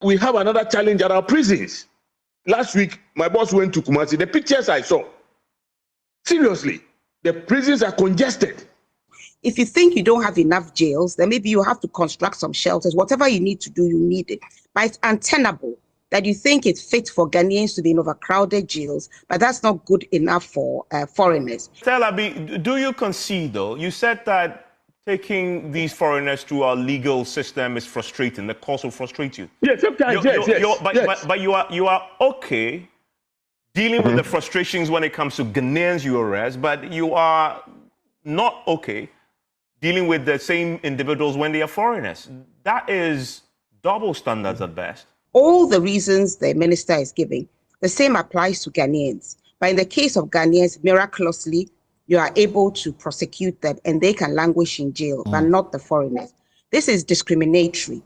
We have another challenge at our prisons. Last week, my boss went to Kumasi. The pictures I saw, seriously, the prisons are congested. If you think you don't have enough jails, then maybe you have to construct some shelters. Whatever you need to do, you need it. But it's untenable that you think it's fit for Ghanaians to be in overcrowded jails, but that's not good enough for foreigners. Telabi, do you concede, though? You said that taking these foreigners through our legal system is frustrating. The course will frustrate you. Yes, sometimes, yes. But you are okay dealing with the frustrations when it comes to Ghanaians you arrest, but you are not okay dealing with the same individuals when they are foreigners. That is double standards at best. All the reasons the minister is giving, the same applies to Ghanaians. But in the case of Ghanaians, miraculously, you are able to prosecute them and they can languish in jail, but not the foreigners. This is discriminatory.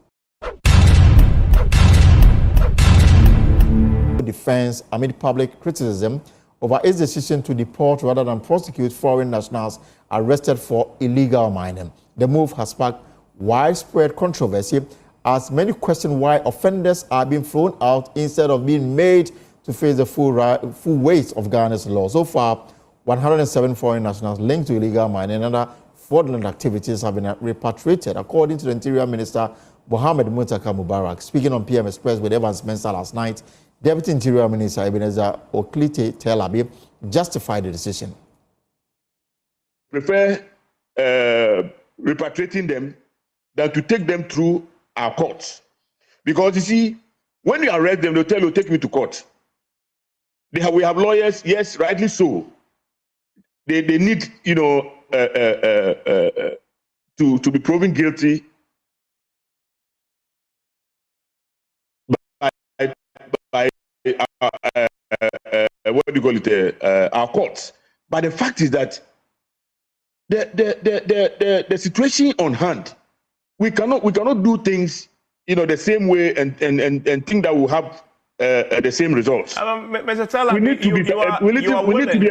Defense amid public criticism over its decision to deport rather than prosecute foreign nationals arrested for illegal mining. The move has sparked widespread controversy as many question why offenders are being thrown out instead of being made to face the full weight of Ghana's law. So far, 107 foreign nationals linked to illegal mining and other fraudulent activities have been repatriated, according to the Interior Minister, Mohamed Muntaka Mubarak. Speaking on PM Express with Evans Mensah last night, Deputy Interior Minister Ebenezer Oklite Telabi justified the decision. Prefer repatriating them than to take them through our courts. Because you see, when you arrest them, they'll tell you, take me to court. We have lawyers, yes, rightly so. They need, to be proven guilty by what do you call it, our courts. But the fact is that the situation on hand, we cannot do things, the same way and think that we'll have the same results. Mr. Teller, we need to be a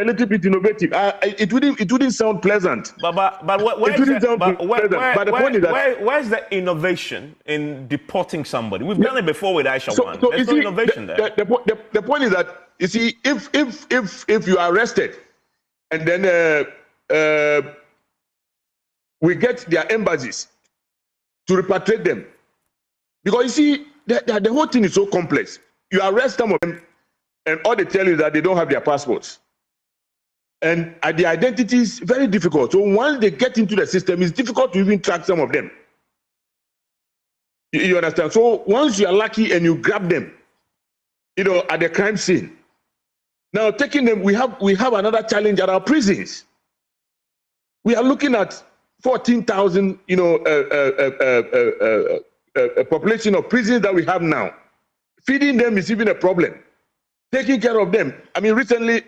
little bit innovative. It wouldn't sound pleasant. But where's the innovation in deporting somebody? We've done it before with Aisha One. There's no innovation there. The point is that, you see, if you are arrested and then we get their embassies to repatriate them, because you see the whole thing is so complex. You arrest some of them, and all they tell you is that they don't have their passports. And their identity is very difficult. So once they get into the system, it's difficult to even track some of them. You understand? So once you are lucky and you grab them, at the crime scene, now taking them, we have another challenge at our prisons. We are looking at 14,000, a population of prisons that we have now. Feeding them is even a problem. Taking care of them. I mean, recently,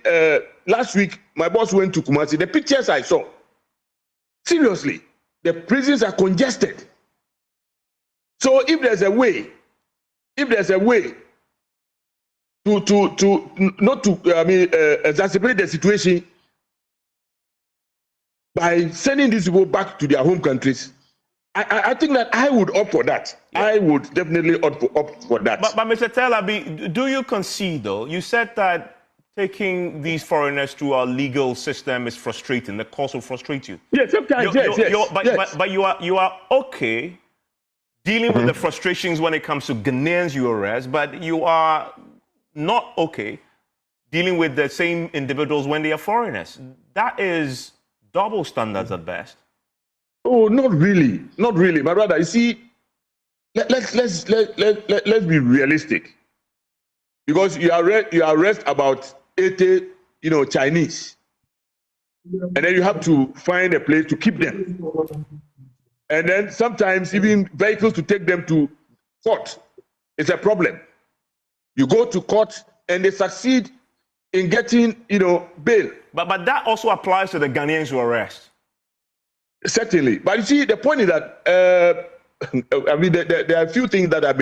last week, my boss went to Kumasi. The pictures I saw, seriously, the prisons are congested. So if there's a way to not to exacerbate the situation by sending these people back to their home countries, I think that I would opt for that. Yeah. I would definitely opt for that. But Mr. Telabi, do you concede, though? You said that taking these foreigners through our legal system is frustrating. The course will frustrate you. Yes, sometimes, yes. But you are okay dealing with the frustrations when it comes to Ghanaians you arrest, but you are not okay dealing with the same individuals when they are foreigners. That is double standards at best. Oh, not really, my brother. You see, let's be realistic, because you arrest about 80, Chinese, and then you have to find a place to keep them, and then sometimes even vehicles to take them to court. It's a problem. You go to court and they succeed in getting, bail. But that also applies to the Ghanaians who arrest. Certainly, but you see, the point is that I mean, there are a few things that I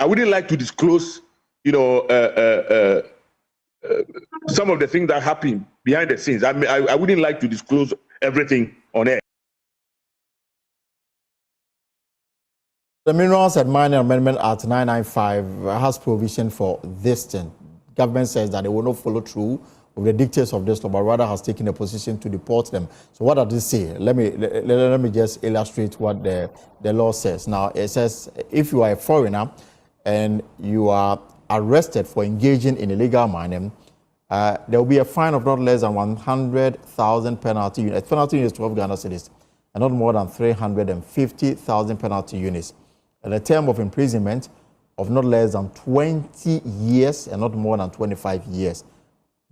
wouldn't like to disclose. Some of the things that happen behind the scenes. I wouldn't like to disclose everything on air. The Minerals and Mining Amendment Act 995 has provision for this thing. Government says that it will not follow through with the dictates of this law, but rather has taken a position to deport them. So what does this say? Let me just illustrate what the law says. Now, it says if you are a foreigner and you are arrested for engaging in illegal mining, there will be a fine of not less than 100,000 penalty units. Penalty units 12 Ghana cedis, and not more than 350,000 penalty units. And a term of imprisonment of not less than 20 years and not more than 25 years.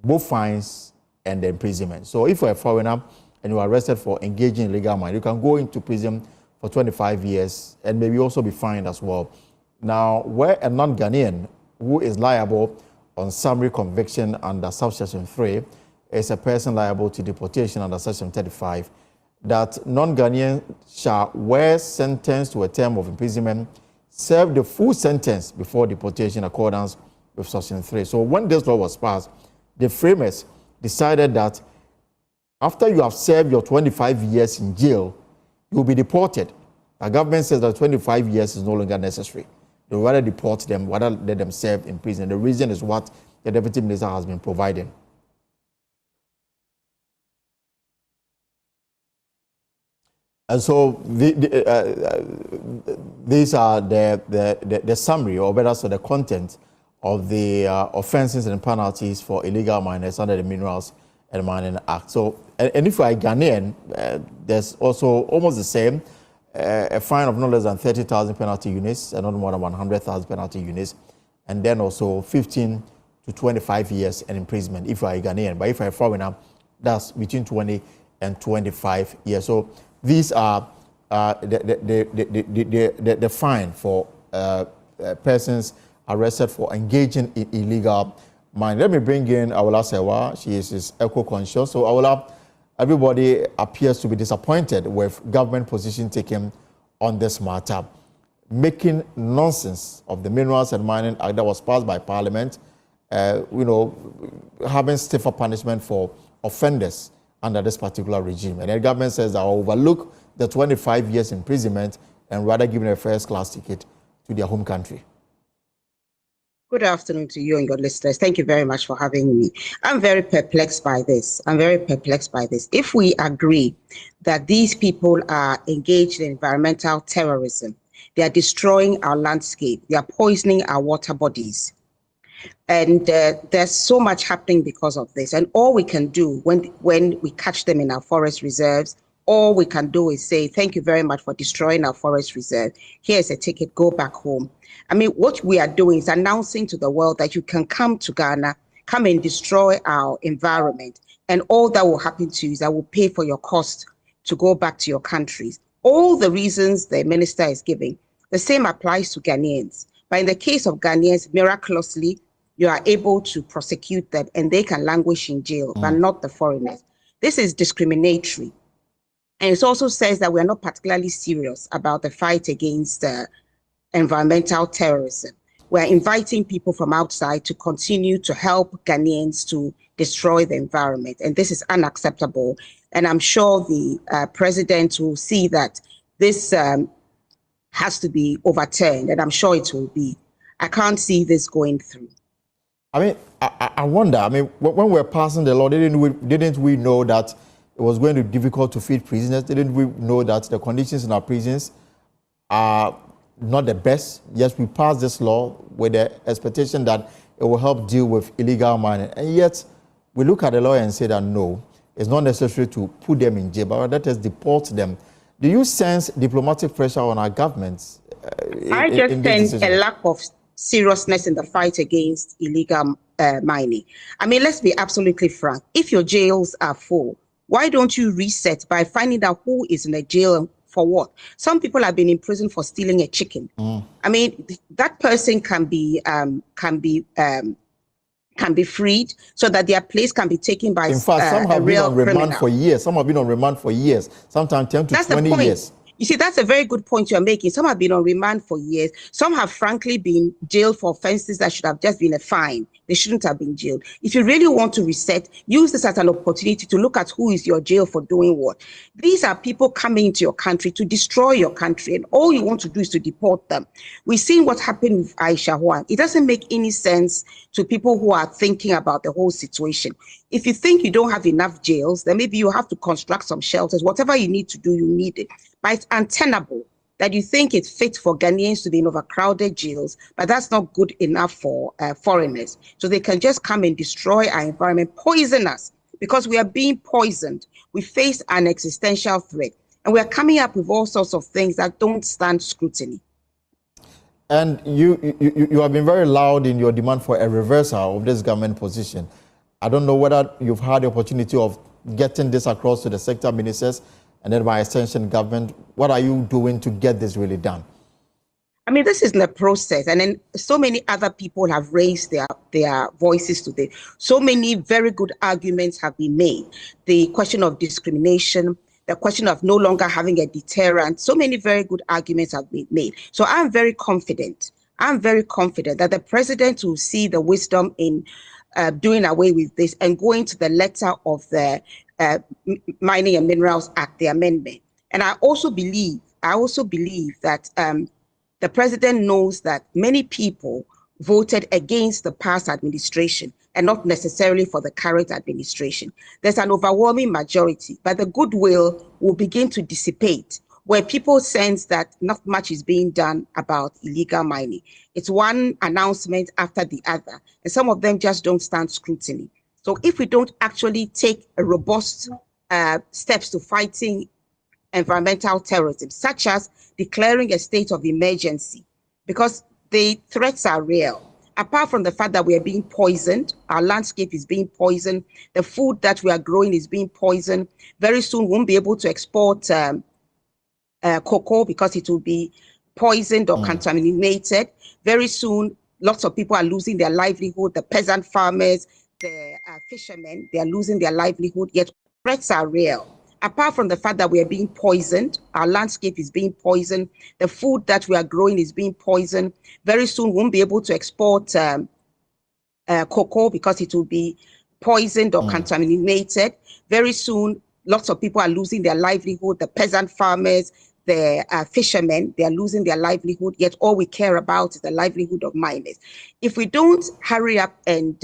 Both fines and the imprisonment. So if you're a foreigner and you are arrested for engaging in illegal mining, you can go into prison for 25 years and maybe also be fined as well. Now, where a non-Ghanaian who is liable on summary conviction under subsection 3 is a person liable to deportation under section 35, that non-Ghanaian shall, where sentenced to a term of imprisonment, serve the full sentence before deportation in accordance with section 3. So when this law was passed, the framers decided that after you have served your 25 years in jail, you will be deported. The government says that 25 years is no longer necessary. They would rather deport them, rather let them serve in prison. The reason is what the Deputy Minister has been providing. And so these are the summary, or better so the content of the offences and penalties for illegal miners under the Minerals and Mining Act. So, and if you are a Ghanaian, there's also almost the same, a fine of no less than 30,000 penalty units and not more than 100,000 penalty units, and then also 15 to 25 years in imprisonment if you are a Ghanaian. But if you are a foreigner, that's between 20 and 25 years. So these are the fine for persons arrested for engaging in illegal mining. Let me bring in Awula Serwah. She is eco-conscious. So Awula, everybody appears to be disappointed with government position taken on this matter, making nonsense of the Minerals and Mining Act that was passed by Parliament, having stiffer punishment for offenders under this particular regime. And the government says that will overlook the 25 years imprisonment and rather give them a first-class ticket to their home country. Good afternoon to you and your listeners. Thank you very much for having me. I'm very perplexed by this. If we agree that these people are engaged in environmental terrorism, they are destroying our landscape, they are poisoning our water bodies, and there's so much happening because of this. And all we can do when we catch them in our forest reserves, all we can do is say, thank you very much for destroying our forest reserve. Here's a ticket, go back home. I mean, what we are doing is announcing to the world that you can come to Ghana, come and destroy our environment. And all that will happen to you is that will pay for your cost to go back to your countries. All the reasons the minister is giving, the same applies to Ghanaians. But in the case of Ghanaians, miraculously, you are able to prosecute them and they can languish in jail, but not the foreigners. This is discriminatory. And it also says that we're not particularly serious about the fight against environmental terrorism. We're inviting people from outside to continue to help Ghanaians to destroy the environment. And this is unacceptable. And I'm sure the president will see that this has to be overturned, and I'm sure it will be. I can't see this going through. I mean, I wonder, I mean, when we're passing the law, didn't we know that it was going to be difficult to feed prisoners? Didn't we know that the conditions in our prisons are not the best? Yes, we passed this law with the expectation that it will help deal with illegal mining. And yet, we look at the law and say that no, it's not necessary to put them in jail, but let us deport them. Do you sense diplomatic pressure on our governments? I just sense a lack of seriousness in the fight against illegal mining. I mean, let's be absolutely frank. If your jails are full, why don't you reset by finding out who is in the jail for what? Some people have been in prison for stealing a chicken. I mean, that person can be freed so that their place can be taken by in fact, some have been on remand criminal. for years. Some have been on remand for years, sometimes 10 to 20 years. You see, that's a very good point you're making. Some have been on remand for years. Some have frankly been jailed for offenses that should have just been a fine. They shouldn't have been jailed. If you really want to reset, use this as an opportunity to look at who is your jail for doing what. These are people coming into your country to destroy your country, and all you want to do is to deport them. We've seen what happened with Aisha Huang. It doesn't make any sense to people who are thinking about the whole situation. If you think you don't have enough jails, then maybe you have to construct some shelters. Whatever you need to do, you need it. But it's untenable that you think it's fit for Ghanaians to be in overcrowded jails, but that's not good enough for foreigners. So they can just come and destroy our environment, poison us, because we are being poisoned. We face an existential threat, and we're coming up with all sorts of things that don't stand scrutiny. And you have been very loud in your demand for a reversal of this government position. I don't know whether you've had the opportunity of getting this across to the sector ministers and then by extension government. What are you doing to get this really done? I mean, this is in the process, and then so many other people have raised their voices today. So many very good arguments have been made. The question of discrimination, the question of no longer having a deterrent, so many very good arguments have been made. So I'm very confident. I'm very confident that the president will see the wisdom in doing away with this and going to the letter of the Mining and Minerals Act, the amendment. And I also believe that the president knows that many people voted against the past administration and not necessarily for the current administration. There's an overwhelming majority, but the goodwill will begin to dissipate where people sense that not much is being done about illegal mining. It's one announcement after the other, and some of them just don't stand scrutiny. So if we don't actually take a robust steps to fighting environmental terrorism, such as declaring a state of emergency, because the threats are real. Apart from the fact that we are being poisoned, our landscape is being poisoned, the food that we are growing is being poisoned. Very soon we won't be able to export cocoa because it will be poisoned or contaminated. Very soon, lots of people are losing their livelihood. The peasant farmers, the fishermen, they are losing their livelihood, yet threats are real. Apart from the fact that we are being poisoned, our landscape is being poisoned, the food that we are growing is being poisoned. Very soon, we won't be able to export cocoa because it will be poisoned or contaminated. Very soon, lots of people are losing their livelihood. The peasant farmers, the fishermen, they are losing their livelihood, yet all we care about is the livelihood of miners. If we don't hurry up and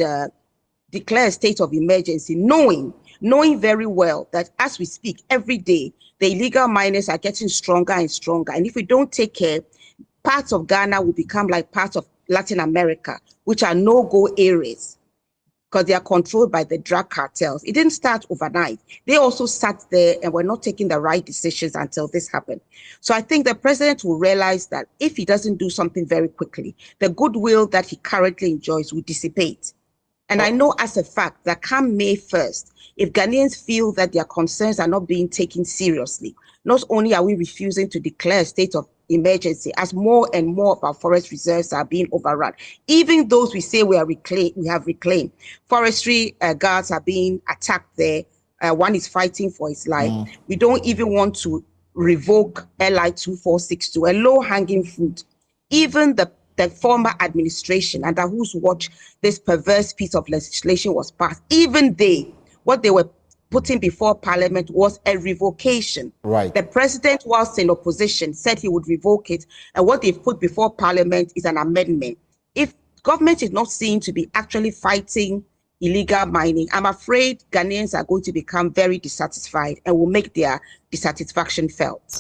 declare a state of emergency, knowing very well that as we speak every day, the illegal miners are getting stronger and stronger. And if we don't take care, parts of Ghana will become like parts of Latin America, which are no-go areas because they are controlled by the drug cartels. It didn't start overnight. They also sat there and were not taking the right decisions until this happened. So I think the president will realize that if he doesn't do something very quickly, the goodwill that he currently enjoys will dissipate. And I know as a fact that come May 1st, if Ghanaians feel that their concerns are not being taken seriously, not only are we refusing to declare a state of emergency as more and more of our forest reserves are being overrun, even those we say we have reclaimed. Forestry guards are being attacked there. One is fighting for his life. We don't even want to revoke LI 2462, a low-hanging fruit. Even the former administration under whose watch this perverse piece of legislation was passed, even what they were putting before Parliament was a revocation. Right. The president, whilst in opposition, said he would revoke it, and what they've put before Parliament is an amendment. If government is not seen to be actually fighting illegal mining, I'm afraid Ghanaians are going to become very dissatisfied and will make their dissatisfaction felt.